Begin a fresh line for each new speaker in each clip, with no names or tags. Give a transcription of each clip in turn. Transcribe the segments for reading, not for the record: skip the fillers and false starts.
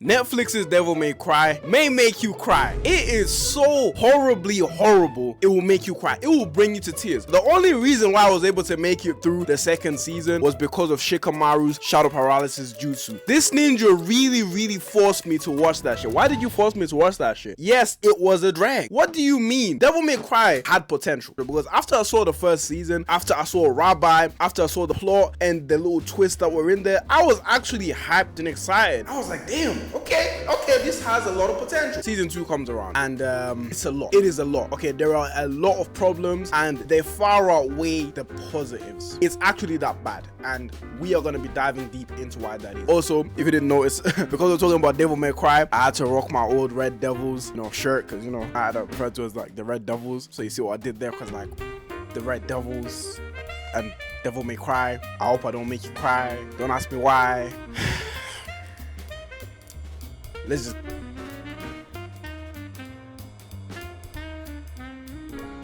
Netflix's Devil May Cry may make you cry. It is so horribly horrible, it will make you cry. It will bring you to tears. The only reason why I was able to make it through the second season was because of Shikamaru's shadow paralysis jutsu. This ninja really forced me to watch that shit. Why did you force me to watch that shit? Yes, it was a drag. What do you mean? Devil May Cry had potential, because after I saw the first season, after I saw Rabbi, after I saw the plot and the little twists that were in there, I was actually hyped and excited. I was like, damn, okay, this has a lot of potential. Season 2 comes around and it's a lot. It is a lot. Okay, there are a lot of problems and they far outweigh the positives. It's actually that bad, and we are going to be diving deep into why that is. Also, if you didn't notice, because we're talking about Devil May Cry, I had to rock my old Red Devils, shirt, because I had to refer to it as like the Red Devils. So you see what I did there, because like the Red Devils and Devil May Cry. I hope I don't make you cry. Don't ask me why. Let's just...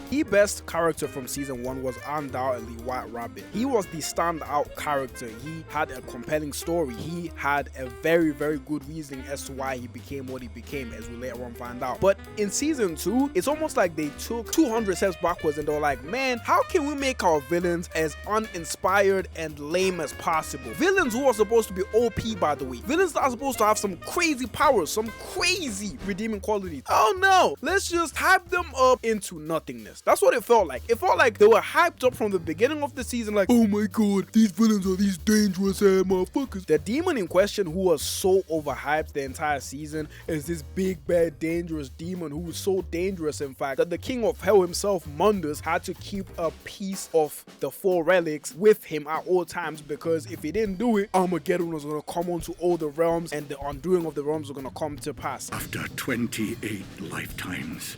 The best character from season 1 was undoubtedly White Rabbit. He was the standout character. He had a compelling story. He had a very good reasoning as to why he became what he became, as we later on find out. But in season 2, it's almost like they took 200 steps backwards and they were like, man, how can we make our villains as uninspired and lame as possible? Villains who are supposed to be OP, by the way. Villains that are supposed to have some crazy powers, some crazy redeeming qualities. Oh no, let's just hype them up into nothingness. That's what it felt like. It felt like they were hyped up from the beginning of the season, like, oh my god, these villains are these dangerous motherfuckers. The demon in question, who was so overhyped the entire season, is this big bad dangerous demon who was so dangerous, in fact, that the king of hell himself, Mundus, had to keep a piece of the 4 relics with him at all times, because if he didn't do it, Armageddon was going to come onto all the realms and the undoing of the realms was going to come to pass.
After 28 lifetimes,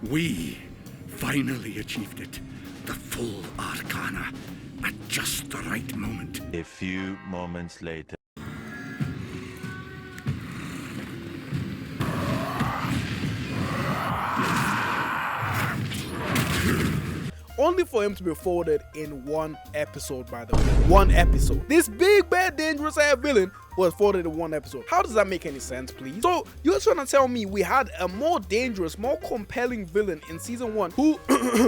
we finally achieved it. The full arcana at just the right moment.
A few moments later.
Only for him to be folded in 1 episode, by the way. 1 episode. This big, bad, dangerous villain was folded in 1 episode. How does that make any sense, please? So you're trying to tell me we had a more dangerous, more compelling villain in season 1 who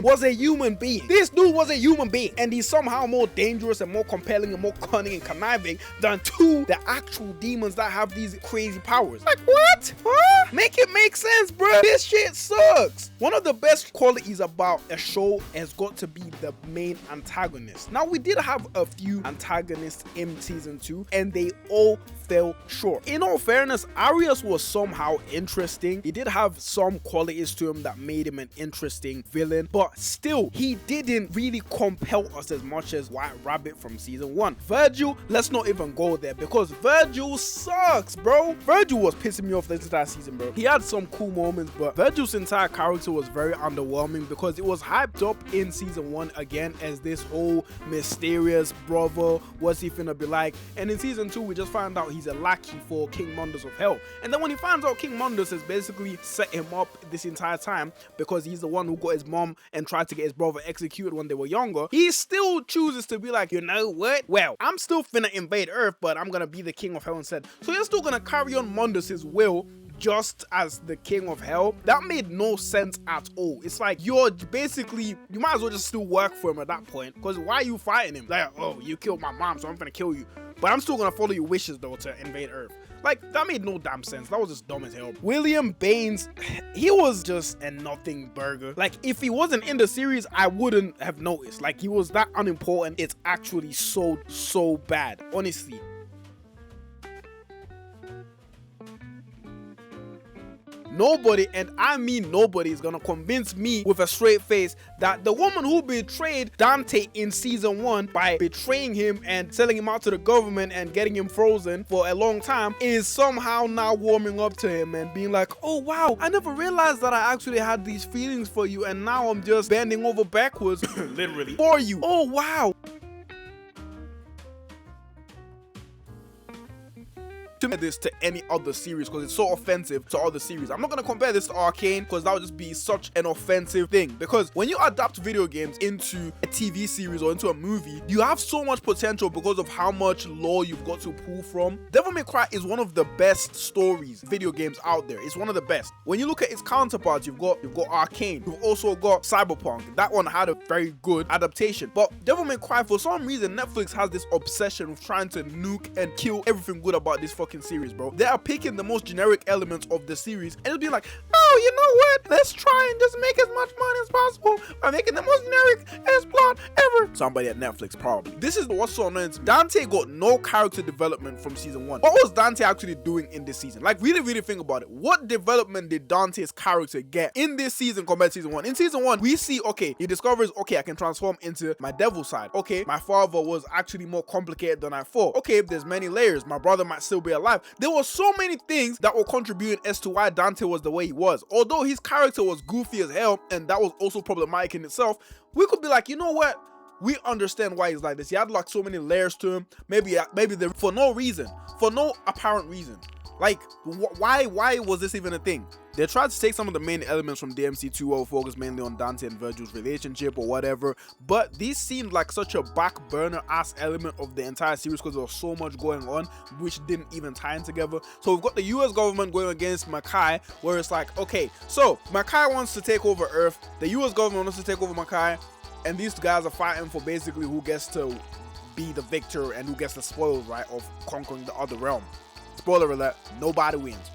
was a human being. This dude was a human being, and he's somehow more dangerous and more compelling and more cunning and conniving than the actual demons that have these crazy powers. Like, what? Huh? Make it make sense, bro. This shit sucks. One of the best qualities about a show has got to be the main antagonist. Now, we did have a few antagonists in season 2, and they all fell short. In all fairness, Arius was somehow interesting. He did have some qualities to him that made him an interesting villain, but still, he didn't really compel us as much as White Rabbit from season 1. Virgil, let's not even go there, because Virgil sucks, bro. Virgil was pissing me off this entire season, bro. He had some cool moments, but Virgil's entire character was very underwhelming, because it was hyped up in season 1 again as this whole mysterious brother, what's he finna be like, and in season 2 we just found out he's a lackey for King Mundus of Hell. And then when he finds out King Mundus has basically set him up this entire time because he's the one who got his mom and tried to get his brother executed when they were younger, he still chooses to be like, you know what? Well, I'm still finna invade Earth, but I'm gonna be the King of Hell instead. So you're still gonna carry on Mundus's will just as the King of Hell. That made no sense at all. It's like you're basically, you might as well just still work for him at that point, because why are you fighting him? Like, oh, you killed my mom, so I'm gonna kill you, but I'm still gonna follow your wishes though to invade Earth. Like, that made no damn sense. That was just dumb as hell. William Baines, he was just a nothing burger. Like, if he wasn't in the series, I wouldn't have noticed. Like, he was that unimportant. It's actually so bad, honestly. Nobody, and I mean nobody, is gonna convince me with a straight face that the woman who betrayed Dante in season 1 by betraying him and selling him out to the government and getting him frozen for a long time is somehow now warming up to him and being like, oh wow, I never realized that I actually had these feelings for you, and now I'm just bending over backwards literally for you. Oh wow. to compare this to any other series because it's so offensive to other series. I'm not going to compare this to Arcane because that would just be such an offensive thing, because when you adapt video games into a TV series or into a movie, you have so much potential because of how much lore you've got to pull from. Devil May Cry is one of the best stories video games out there. It's one of the best. When you look at its counterparts, you've got Arcane, you've also got Cyberpunk. That one had a very good adaptation, but Devil May Cry, for some reason, Netflix has this obsession with trying to nuke and kill everything good about this fucking series, bro. They are picking the most generic elements of the series and it'll be like, oh, you know what? Let's try and just make as much money as possible by making the most generic ass plot ever. Somebody at Netflix, probably. This is what's so annoying. Dante got no character development from season 1. What was Dante actually doing in this season? Like, really think about it. What development did Dante's character get in this season compared to season 1? In season 1, we see, okay, he discovers, okay, I can transform into my devil side. Okay, my father was actually more complicated than I thought. Okay, there's many layers. My brother might still be alive. There were so many things that were contributing as to why Dante was the way he was. Although his character was goofy as hell, and that was also problematic in itself, we could be like, you know what? We understand why he's like this. He had like so many layers to him. Maybe they're for no reason, for no apparent reason. Like, why was this even a thing? They tried to take some of the main elements from DMC2 focus mainly on Dante and Virgil's relationship or whatever, but these seemed like such a back burner ass element of the entire series because there was so much going on which didn't even tie in together. So we've got the US government going against Makai, where it's like, okay, so Makai wants to take over Earth, the US government wants to take over Makai, and these guys are fighting for basically who gets to be the victor and who gets the spoils, right, of conquering the other realm. Spoiler alert, nobody wins.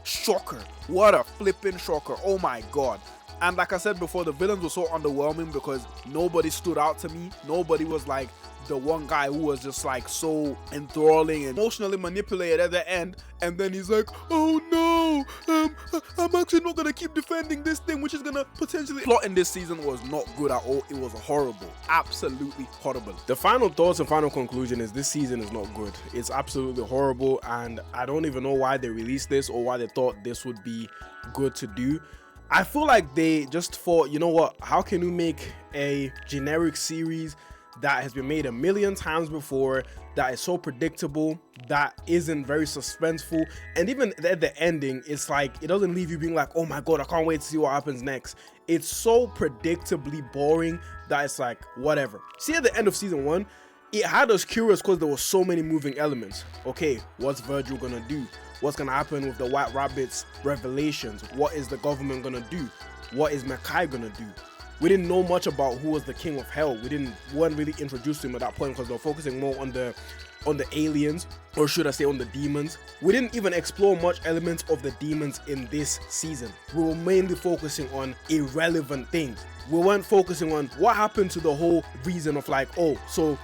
Shocker. What a flipping shocker. Oh my god. And like I said before, the villains were so underwhelming because nobody stood out to me. Nobody was like the one guy who was just like so enthralling and emotionally manipulated at the end, and then he's like, oh no, I'm actually not gonna keep defending this thing which is gonna potentially... Plot in this season was not good at all. It was horrible, absolutely horrible.
The final thoughts and final conclusion is this season is not good. It's absolutely horrible, and I don't even know why they released this or why they thought this would be good to do. I feel like they just thought, you know what, how can we make a generic series that has been made a million times before, that is so predictable, that isn't very suspenseful, and even at the ending, it's like, it doesn't leave you being like, oh my god, I can't wait to see what happens next. It's so predictably boring that it's like, whatever. See, at the end of season 1, it had us curious because there were so many moving elements. Okay, what's Virgil gonna do? What's gonna happen with the White Rabbit's revelations? What is the government gonna do? What is Makai gonna do? We didn't know much about who was the king of hell. weren't really introduced to him at that point because they were focusing more on the aliens, or should I say on the demons. We didn't even explore much elements of the demons in this season. We were mainly focusing on irrelevant things. We weren't focusing on what happened to the whole reason of like, oh, so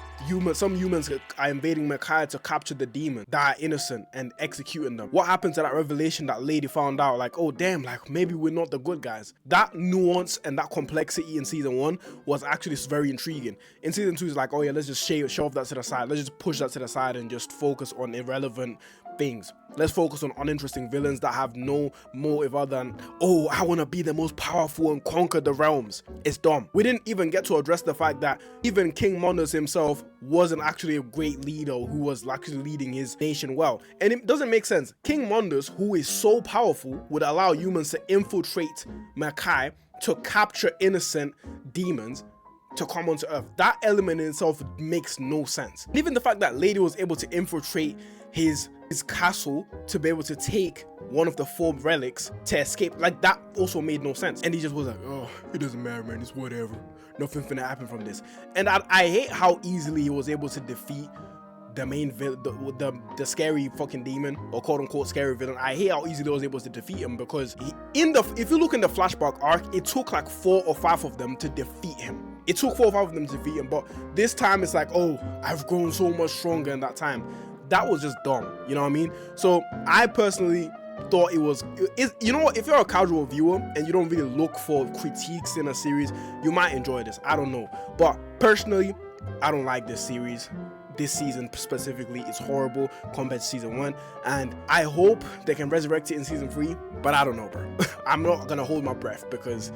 some humans are invading Makai to capture the demons that are innocent and executing them. What happened to that revelation that lady found out, like, oh damn, like maybe we're not the good guys? That nuance and that complexity in season 1 was actually very intriguing. In season 2, it's like, oh yeah, let's just shove that to the side. Let's just push that to the side and just focus on irrelevant things. Let's focus on uninteresting villains that have no motive other than, oh, I want to be the most powerful and conquer the realms. It's dumb. We didn't even get to address the fact that even King Mondas himself wasn't actually a great leader who was actually leading his nation well. And it doesn't make sense. King Mondas, who is so powerful, would allow humans to infiltrate Makai to capture innocent demons to come onto Earth. That element in itself makes no sense. And even the fact that Lady was able to infiltrate his castle to be able to take one of the 4 relics to escape, like that also made no sense. And he just was like, oh, it doesn't matter, man, it's whatever, nothing's gonna happen from this. And I hate how easily he was able to defeat the main villain, the scary fucking demon, or quote unquote scary villain. I hate how easily he was able to defeat him, because if you look in the flashback arc, it took like 4 or 5 of them to defeat him. It took 4 or 5 of them to defeat him, but this time it's like, oh, I've grown so much stronger in that time. That was just dumb, you know what I mean? So I personally thought you know what, if you're a casual viewer and you don't really look for critiques in a series, you might enjoy this. I don't know, but personally, I don't like this series. This season specifically is horrible compared to season 1, and I hope they can resurrect it in season 3, but I don't know, bro. I'm not gonna hold my breath, because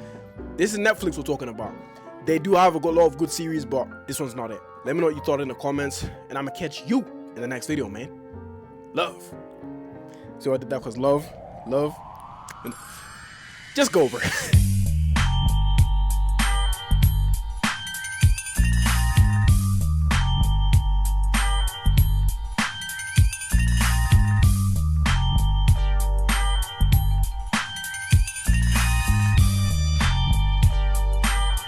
this is Netflix we're talking about. They do have a lot of good series, but this one's not it. Let me know what you thought in the comments, and I'm gonna catch you in the next video, man. Love. See what I did that? Because love. Just go over it.